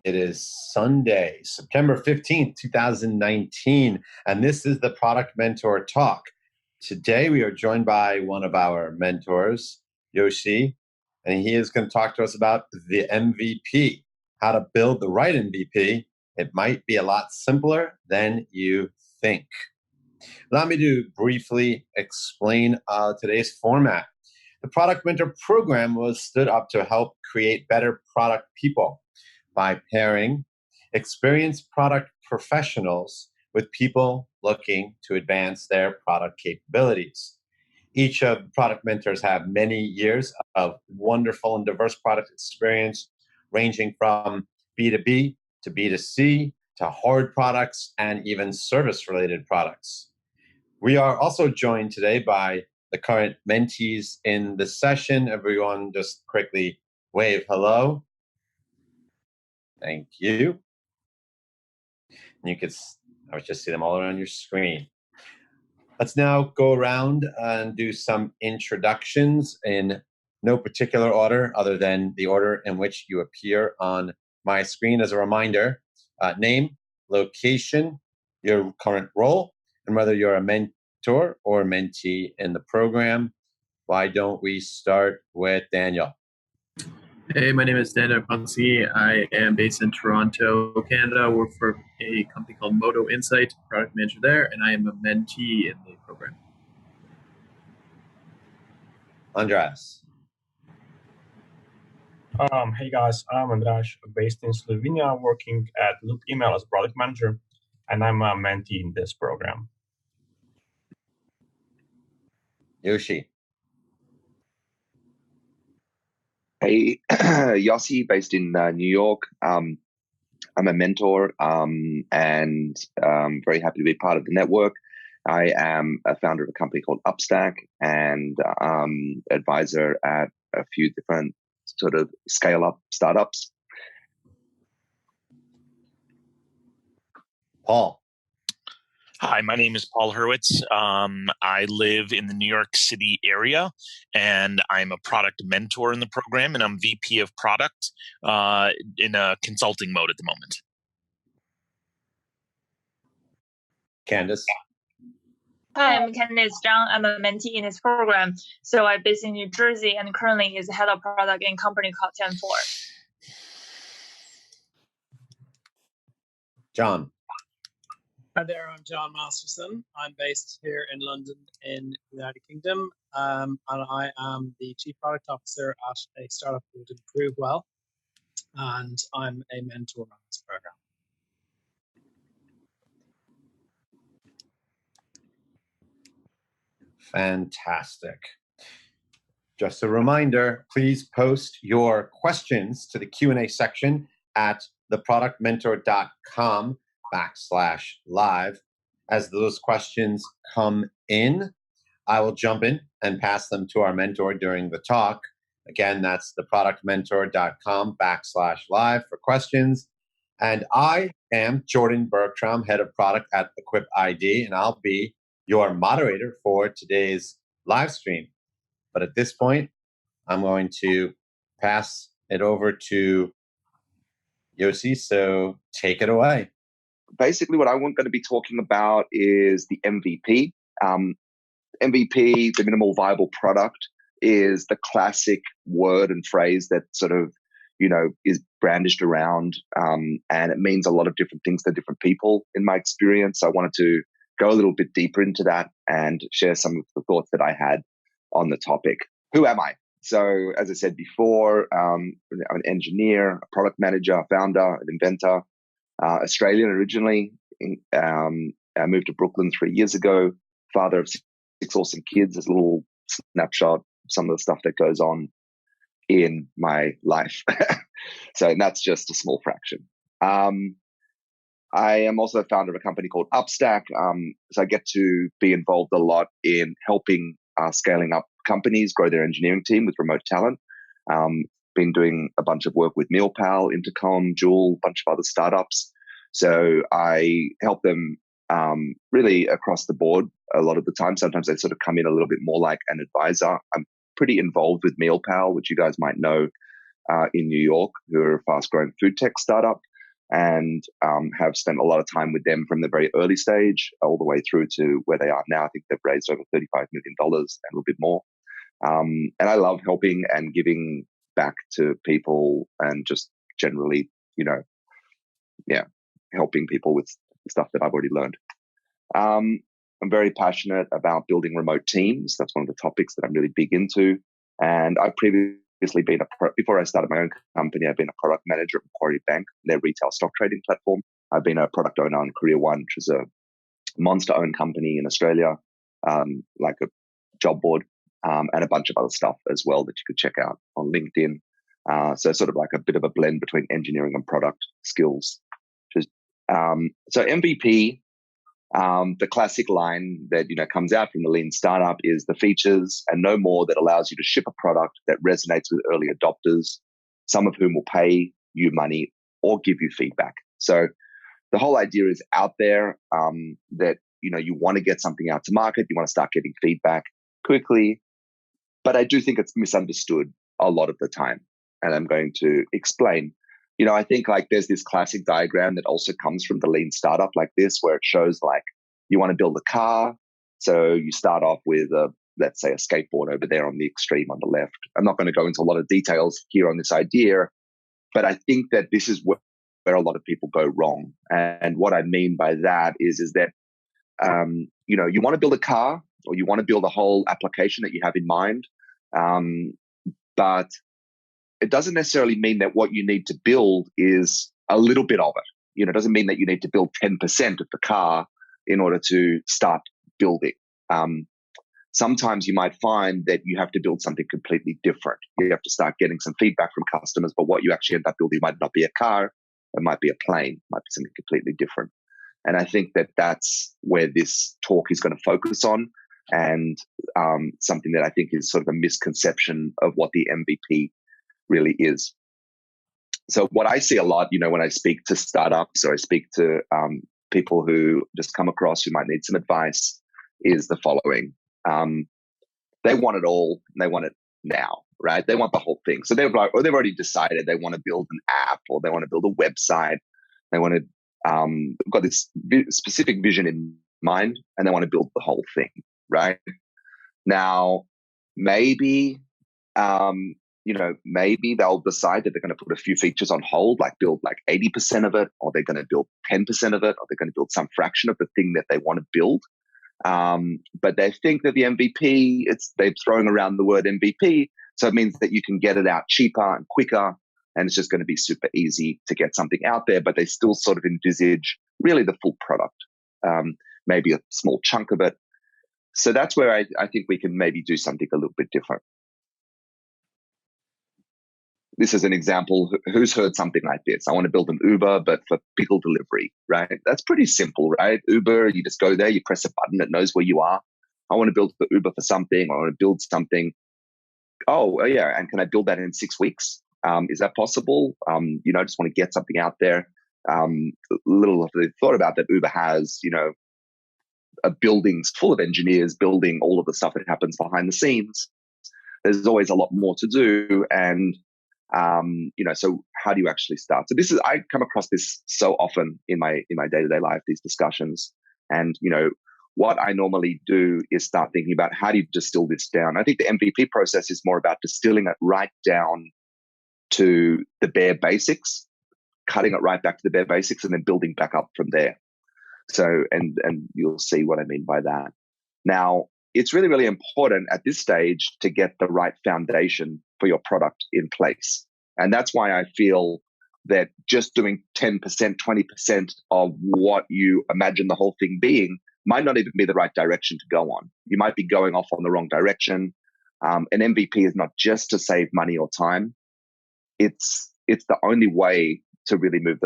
It is Sunday, September 15th, 2019, and this is the Product Mentor Talk. Today, we are joined by one of our mentors, Yossi, and he is going to talk to us about the MVP, how to build the right MVP. It might be a lot simpler than you think. Allow me to briefly explain today's format. The Product Mentor program was stood up to help create better product people by pairing experienced product professionals with people looking to advance their product capabilities. Each of the product mentors have many years of wonderful and diverse product experience, ranging from B2B to B2C to hard products and even service-related products. We are also joined today by the current mentees in the session. Everyone just quickly wave hello. Thank you. And you could, I would just see them all around your screen. Let's now go around and do some introductions in no particular order other than the order in which you appear on my screen. As a reminder, name, location, your current role, and whether you're a mentor or mentee in the program. Why don't we start with Daniel? Hey, my name is Daniel Mlynsky. I am based in Toronto, Canada. I work for a company called Moto Insight, product manager there, and I am a mentee in the program. Andras. Hey guys, I'm Andras, based in Slovenia, working at Loop Email as a product manager, and I'm a mentee in this program. Yossi. Hey, Yossi, based in New York. I'm a mentor and very happy to be part of the network. I am a founder of a company called Upstack and advisor at a few different sort of scale-up startups. Paul. Hi, my name is Paul Hurwitz. I live in the New York City area, and I'm a product mentor in the program, and I'm VP of product in a consulting mode at the moment. Candace. Hi, I'm Candace Zhang. I'm a mentee in this program. So I'm based in New Jersey and currently is head of product in a company called 10-4. John. Hi there, I'm John Masterson. I'm based here in London in the United Kingdom, and I am the Chief Product Officer at a startup called Improve Well, and I'm a mentor on this program. Fantastic. Just a reminder, please post your questions to the Q&A section at theproductmentor.com/live. As those questions come in, I will jump in and pass them to our mentor during the talk. Again, that's theproductmentor.com/live for questions. And I am Jordan Bergstrom, head of product at Equip ID, and I'll be your moderator for today's live stream. But at this point, I'm going to pass it over to Yossi, so take it away. Basically, what I'm going to be talking about is the MVP. MVP, the minimal viable product, is the classic word and phrase that sort of, is brandished around, and it means a lot of different things to different people in my experience. I wanted to go a little bit deeper into that and share some of the thoughts that I had on the topic. Who am I? So, as I said before, I'm an engineer, a product manager, a founder, an inventor, Australian originally. I moved to Brooklyn 3 years ago, father of six awesome kids. There's a little snapshot of some of the stuff that goes on in my life. So that's just a small fraction. I am also a founder of a company called Upstack. So I get to be involved a lot in helping scaling up companies, grow their engineering team with remote talent. Been doing a bunch of work with MealPal, Intercom, Joule, a bunch of other startups. So I help them really across the board a lot of the time. Sometimes they sort of come in a little bit more like an advisor. I'm pretty involved with MealPal, which you guys might know in New York, who are a fast-growing food tech startup. and have spent a lot of time with them from the very early stage all the way through to where they are now. I think they've raised over $35 million and a little bit more. And I love helping and giving back to people and just generally, helping people with stuff that I've already learned. I'm very passionate about building remote teams. That's one of the topics that I'm really big into. And I've previously been before I started my own company, I've been a product manager at Macquarie Bank, their retail stock trading platform. I've been a product owner on Career One, which is a monster-owned company in Australia, like a job board, and a bunch of other stuff as well that you could check out on LinkedIn. So sort of like a bit of a blend between engineering and product skills. So MVP, the classic line that comes out from the lean startup is the features and no more that allows you to ship a product that resonates with early adopters, some of whom will pay you money or give you feedback. So the whole idea is out there that you want to get something out to market, you want to start getting feedback quickly, but I do think it's misunderstood a lot of the time, and I'm going to explain. I think like there's this classic diagram that also comes from the lean startup like this, where it shows like you want to build a car. So you start off with let's say a skateboard over there on the extreme on the left. I'm not going to go into a lot of details here on this idea, but I think that this is where a lot of people go wrong. And what I mean by that is that, you want to build a car or you want to build a whole application that you have in mind. But it doesn't necessarily mean that what you need to build is a little bit of it. It doesn't mean that you need to build 10% of the car in order to start building. Sometimes you might find that you have to build something completely different. You have to start getting some feedback from customers, but what you actually end up building might not be a car, it might be a plane, it might be something completely different. And I think that that's where this talk is going to focus on, and something that I think is sort of a misconception of what the MVP really is. So what I see a lot, when I speak to startups or I speak to people who just come across who might need some advice, is the following. They want it all, and they want it now, right? They want the whole thing. So they've already decided they want to build an app, or they want to build a website. They want to got this specific vision in mind, and they want to build the whole thing, right? Now, maybe maybe they'll decide that they're going to put a few features on hold, like build like 80% of it, or they're going to build 10% of it, or they're going to build some fraction of the thing that they want to build. But they think that the MVP, they're throwing around the word MVP, so it means that you can get it out cheaper and quicker, and it's just going to be super easy to get something out there. But they still sort of envisage really the full product, maybe a small chunk of it. So that's where I think we can maybe do something a little bit different. This is an example. Who's heard something like this? I want to build an Uber, but for pickle delivery, right? That's pretty simple, right? Uber, you just go there, you press a button, it knows where you are. I want to build the Uber for something. I want to build something. Oh yeah, and can I build that in 6 weeks? Is that possible? I just want to get something out there. Little of the thought about that Uber has, a buildings full of engineers building all of the stuff that happens behind the scenes. There's always a lot more to do, and so how do you actually start? So I come across this so often in my day-to-day life, these discussions. And, what I normally do is start thinking about how do you distill this down? I think the MVP process is more about distilling it right down to the bare basics, cutting it right back to the bare basics, and then building back up from there. So, and you'll see what I mean by that. Now, it's really, really important at this stage to get the right foundation for your product in place. And that's why I feel that just doing 10%, 20% of what you imagine the whole thing being might not even be the right direction to go on. You might be going off on the wrong direction. An MVP is not just to save money or time. It's the only way to really move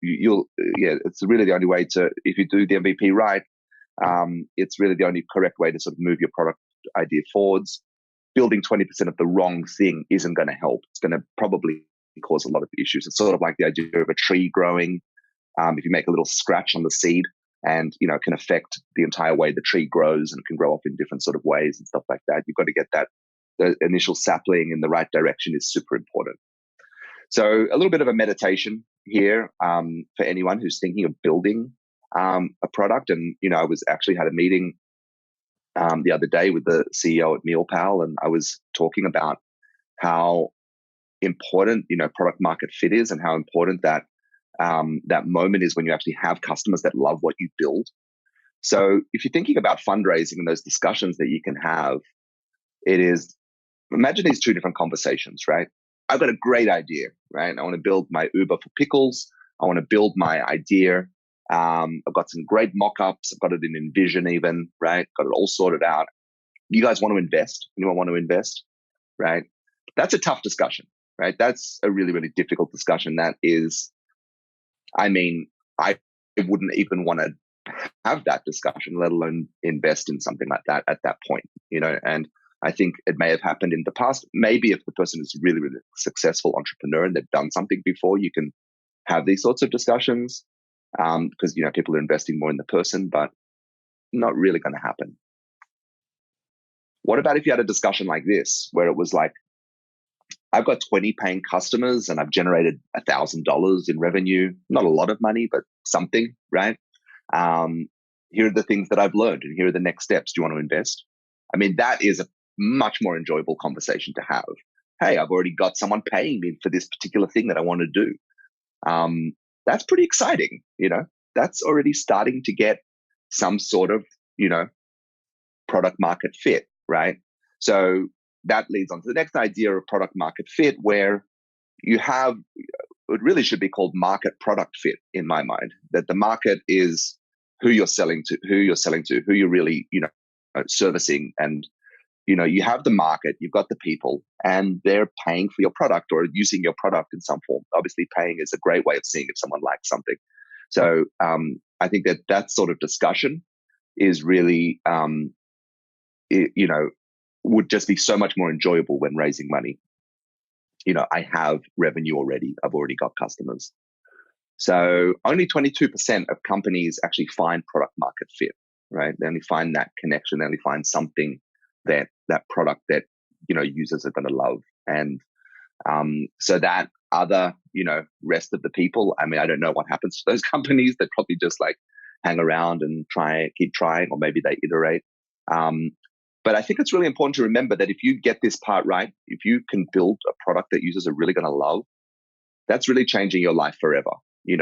it's really the only way to, if you do the MVP right, it's really the only correct way to sort of move your product idea forwards. Building 20% of the wrong thing isn't going to help. It's going to probably cause a lot of issues. It's sort of like the idea of a tree growing. If you make a little scratch on the seed, and it can affect the entire way the tree grows, and it can grow off in different sort of ways and stuff like that. You've got to get the initial sapling in the right direction is super important. So a little bit of a meditation. here for anyone who's thinking of building a product. And, I was actually had a meeting the other day with the CEO at MealPal, and I was talking about how important, product market fit is, and how important that that moment is when you actually have customers that love what you build. So if you're thinking about fundraising and those discussions that you can have, it is, imagine these two different conversations, right? I've got a great idea, right? I want to build my Uber for pickles. I want to build my idea. I've got some great mock-ups. I've got it in InVision even, right? Got it all sorted out. You guys want to invest? Anyone want to invest, right? That's a tough discussion, right? That's a really, really difficult discussion. That is, I wouldn't even want to have that discussion, let alone invest in something like that at that point, and I think it may have happened in the past. Maybe if the person is a really, really successful entrepreneur and they've done something before, you can have these sorts of discussions because, people are investing more in the person, but not really going to happen. What about if you had a discussion like this, where it was like, I've got 20 paying customers and I've generated $1,000 in revenue, not a lot of money, but something, right? Here are the things that I've learned and here are the next steps. Do you want to invest? I mean, that is a much more enjoyable conversation to have. Hey, I've already got someone paying me for this particular thing that I want to do. That's pretty exciting. That's already starting to get some sort of, product market fit, right? So that leads on to the next idea of product market fit, where you have, it really should be called market product fit in my mind, that the market is who you're selling to, who you're really, servicing. And, you have the market, you've got the people, and they're paying for your product or using your product in some form. Obviously, paying is a great way of seeing if someone likes something. So I think that sort of discussion is really, would just be so much more enjoyable when raising money. I have revenue already. I've already got customers. So only 22% of companies actually find product market fit, right? They only find that connection. They only find something that product that, users are going to love. And so that other, rest of the people, I mean, I don't know what happens to those companies. They probably just like hang around and keep trying, or maybe they iterate. But I think it's really important to remember that if you get this part right, if you can build a product that users are really going to love, that's really changing your life forever.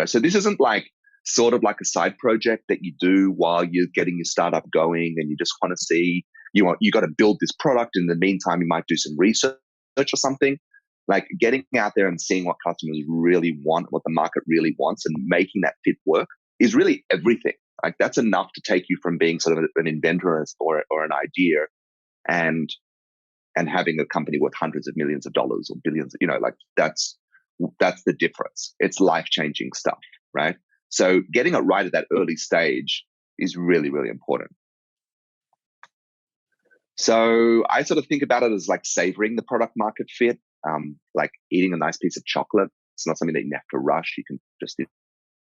So this isn't like sort of like a side project that you do while you're getting your startup going, and you just want to see, you got to build this product. In the meantime, you might do some research or something. Like getting out there and seeing what customers really want, what the market really wants, and making that fit work is really everything. Like that's enough to take you from being sort of an inventor or an idea and having a company worth hundreds of millions of dollars or billions, like that's the difference. It's life-changing stuff, right? So getting it right at that early stage is really, really important. So I sort of think about it as like savoring the product market fit, like eating a nice piece of chocolate. It's not something that you have to rush. You can just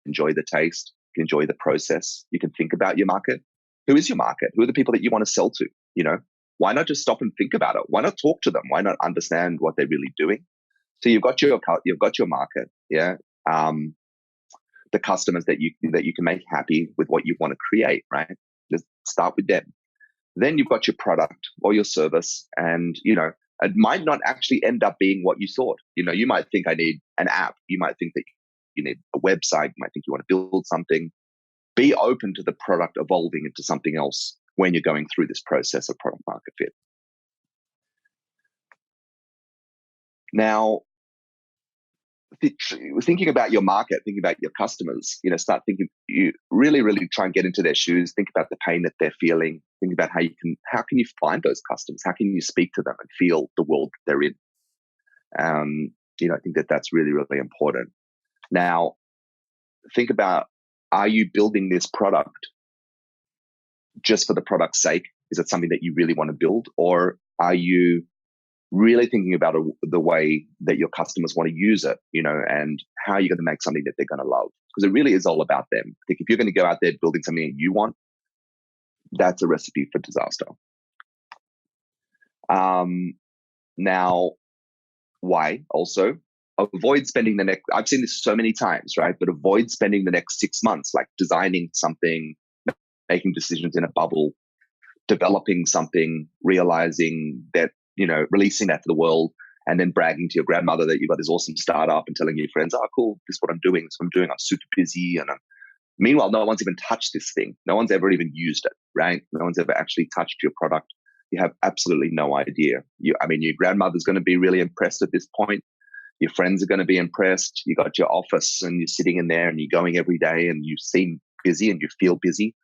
enjoy the taste, you can enjoy the process. You can think about your market. Who is your market? Who are the people that you want to sell to? Why not just stop and think about it? Why not talk to them? Why not understand what they're really doing? So you've got your market, yeah. The customers that you can make happy with what you want to create, right? Just start with them. Then you've got your product or your service, and it might not actually end up being what you thought. You might think I need an app. You might think that you need a website. You might think you want to build something. Be open to the product evolving into something else when you're going through this process of product market fit. Now, thinking about your market, thinking about your customers, start thinking, you really, really try and get into their shoes, think about the pain that they're feeling, think about how can you find those customers? How can you speak to them and feel the world that they're in? I think that's really, really important. Now, think about, are you building this product just for the product's sake? Is it something that you really want to build? Or are you really thinking about the way that your customers want to use it, and how you're going to make something that they're going to love? Because it really is all about them. I think if you're going to go out there building something that you want, that's a recipe for disaster. Now, why also? avoid spending the next, I've seen this so many times, right? But avoid spending the next 6 months, like designing something, making decisions in a bubble, developing something, realizing that, releasing that to the world, and then bragging to your grandmother that you've got this awesome startup and telling your friends, oh, cool, this is what I'm doing. This is what I'm doing. I'm super busy. Meanwhile, no one's even touched this thing. No one's ever even used it, right? No one's ever actually touched your product. You have absolutely no idea. Your grandmother's going to be really impressed at this point. Your friends are going to be impressed. You got your office and you're sitting in there and you're going every day and you seem busy and you feel busy,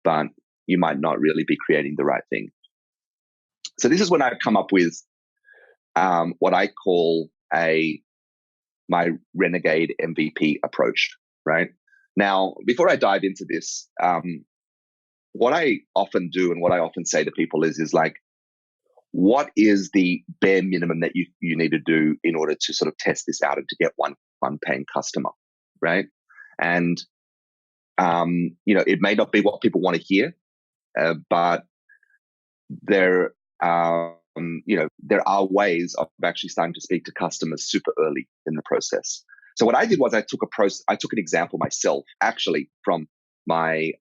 but you might not really be creating the right thing. So this is when I've come up with what I call my Renegade MVP approach, right? Now, before I dive into this, what I often do and what I often say to people is like, what is the bare minimum that you need to do in order to sort of test this out and to get one paying customer, right? And, it may not be what people want to hear, but there are ways of actually starting to speak to customers super early in the process. So what I did was I took an example myself, actually, from my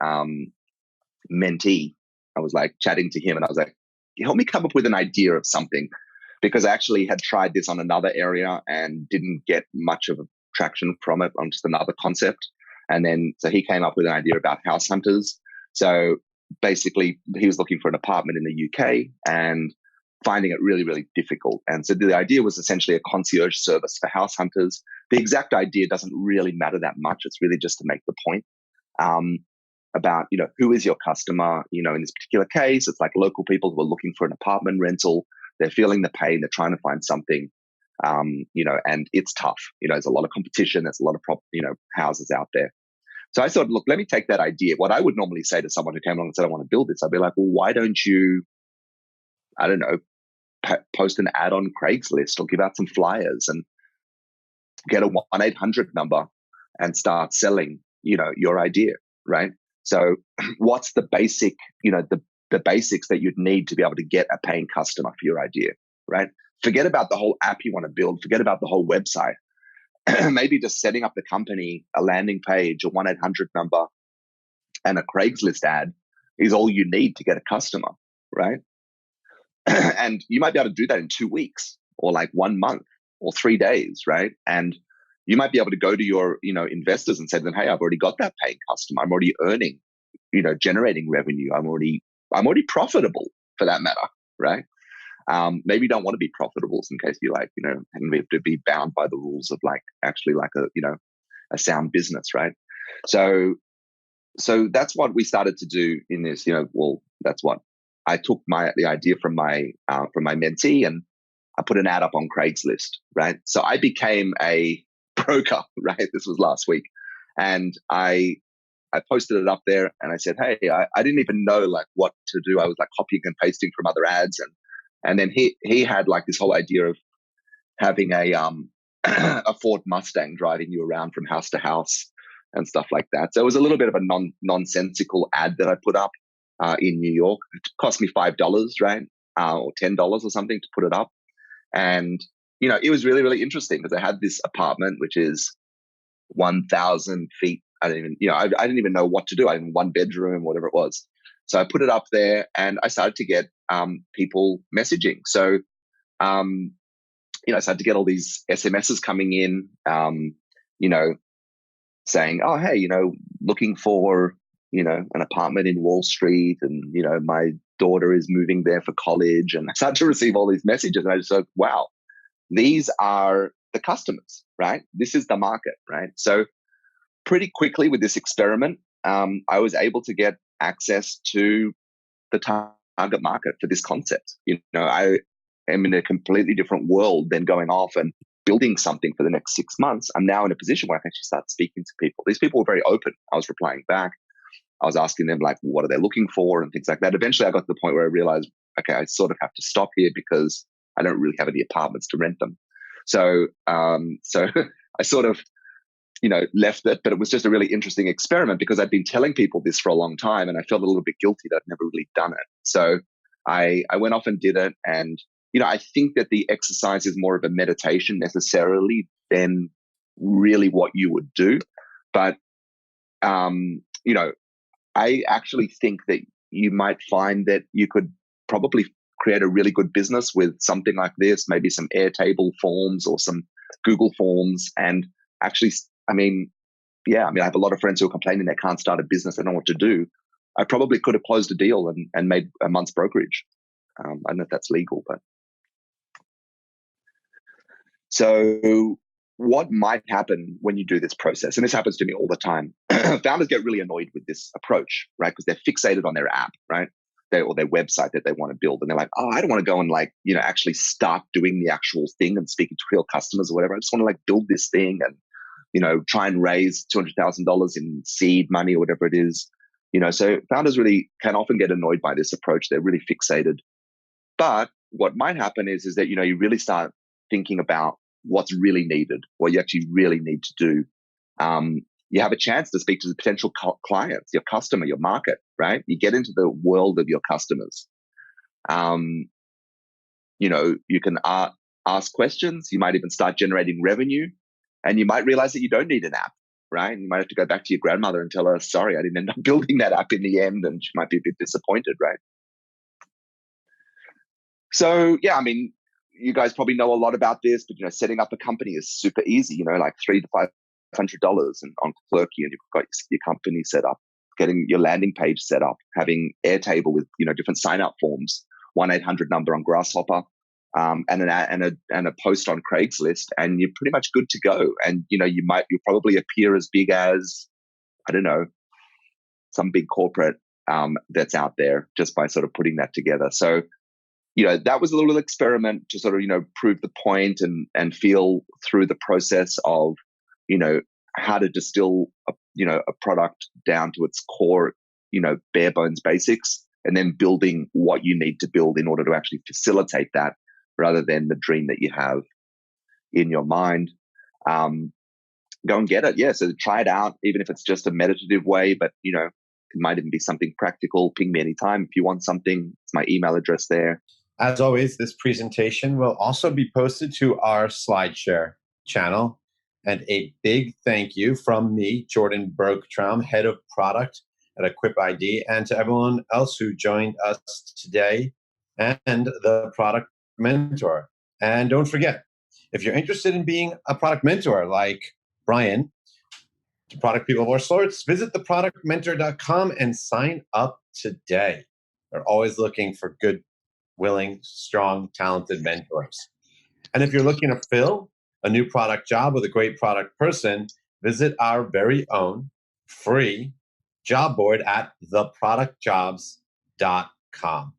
mentee. I was like chatting to him and I was like, help me come up with an idea of something, because I actually had tried this on another area and didn't get much of a traction from it on just another concept. And then, so he came up with an idea about house hunters. So basically he was looking for an apartment in the UK and finding it really, really difficult. And so the idea was essentially a concierge service for house hunters. The exact idea doesn't really matter that much. It's really just to make the point about, who is your customer? In this particular case, it's like local people who are looking for an apartment rental. They're feeling the pain. They're trying to find something, and it's tough. There's a lot of competition. There's a lot of houses out there. So I thought, look, let me take that idea. What I would normally say to someone who came along and said, I want to build this, I'd be like, well, why don't you, I don't know, post an ad on Craigslist or give out some flyers and get a 1-800 number and start selling, your idea, right? So what's the basic, the basics that you'd need to be able to get a paying customer for your idea, right? Forget about the whole app you want to build. Forget about the whole website. Maybe just setting up the company, a landing page, a 1-800 number, and a Craigslist ad is all you need to get a customer, right? And you might be able to do that in 2 weeks or like 1 month or 3 days, right? And you might be able to go to your, investors and say to them, hey, I've already got that paying customer. I'm already earning, generating revenue. I'm already profitable for that matter, right? Maybe you don't want to be profitable in case you and we have to be bound by the rules of actually a sound business, right? So that's what we started to do in this, that's what I took the idea from my mentee and I put an ad up on Craigslist, right? So I became a broker, right? This was last week. And I posted it up there and I said, hey, I didn't even know what to do. I was copying and pasting from other ads. And then he had this whole idea of having a Ford Mustang driving you around from house to house and stuff like that. So it was a little bit of a nonsensical ad that I put up in New York. It cost me $5, right? Or $10 or something to put it up. And, it was really, really interesting because I had this apartment, which is 1,000 feet. I didn't even know what to do. I had 1 bedroom, whatever it was. So I put it up there and I started to get people messaging. So, I started to get all these SMSs coming in, saying, oh, hey, looking for, an apartment in Wall Street and, my daughter is moving there for college. And I started to receive all these messages and I just thought, wow, these are the customers, right? This is the market, right? So pretty quickly with this experiment, I was able to get access to the target market for this concept. I am in a completely different world than going off and building something for the next 6 months. I'm now in a position where I can actually start speaking to people. These people were very open. I was replying back. I was asking them what are they looking for and things like that. Eventually I got to the point where I realized, okay, I sort of have to stop here because I don't really have any apartments to rent them. So I sort of, left it, but it was just a really interesting experiment because I'd been telling people this for a long time and I felt a little bit guilty that I'd never really done it. So I went off and did it. And, I think that the exercise is more of a meditation necessarily then really what you would do. But, you know, I actually think that you might find that you could probably create a really good business with something like this, maybe some Airtable forms or some Google forms. And actually, I mean, I have a lot of friends who are complaining they can't start a business, they don't know what to do. I probably could have closed a deal and made a month's brokerage. I don't know if that's legal, but. So what might happen when you do this process, and this happens to me all the time, founders get really annoyed with this approach, right? Because they're fixated on their app, right? Or their website that they want to build. And they're like, oh, I don't want to go and actually start doing the actual thing and speaking to real customers or whatever. I just want to build this thing and, try and raise $200,000 in seed money or whatever it is. So founders really can often get annoyed by this approach. They're really fixated. But what might happen is that, you really start thinking about what's really needed, what you actually really need to do. You have a chance to speak to the potential clients, your customer, your market, right? You get into the world of your customers. You can ask questions. You might even start generating revenue, and you might realize that you don't need an app, right? And you might have to go back to your grandmother and tell her, sorry, I didn't end up building that app in the end, and she might be a bit disappointed, right? So, you guys probably know a lot about this, but setting up a company is super easy. Like $300 to $500 and on Clerky, and you've got your company set up, getting your landing page set up, having Airtable with different sign up forms, 1-800 number on Grasshopper, and a post on Craigslist, and you're pretty much good to go. And you'll probably appear as big as, I don't know, some big corporate that's out there just by sort of putting that together. So that was a little experiment to sort of, prove the point and feel through the process of, how to distill a product down to its core, bare bones basics, and then building what you need to build in order to actually facilitate that rather than the dream that you have in your mind. Go and get it. Yeah. So try it out, even if it's just a meditative way, but, it might even be something practical. Ping me anytime if you want something. It's my email address there. As always, this presentation will also be posted to our SlideShare channel. And a big thank you from me, Jordan Bergtraum, Head of Product at Equip ID, and to everyone else who joined us today and the Product Mentor. And don't forget, if you're interested in being a product mentor like Brian, to product people of all sorts, visit theproductmentor.com and sign up today. We're always looking for good, willing, strong, talented mentors. And if you're looking to fill a new product job with a great product person, visit our very own free job board at theproductjobs.com.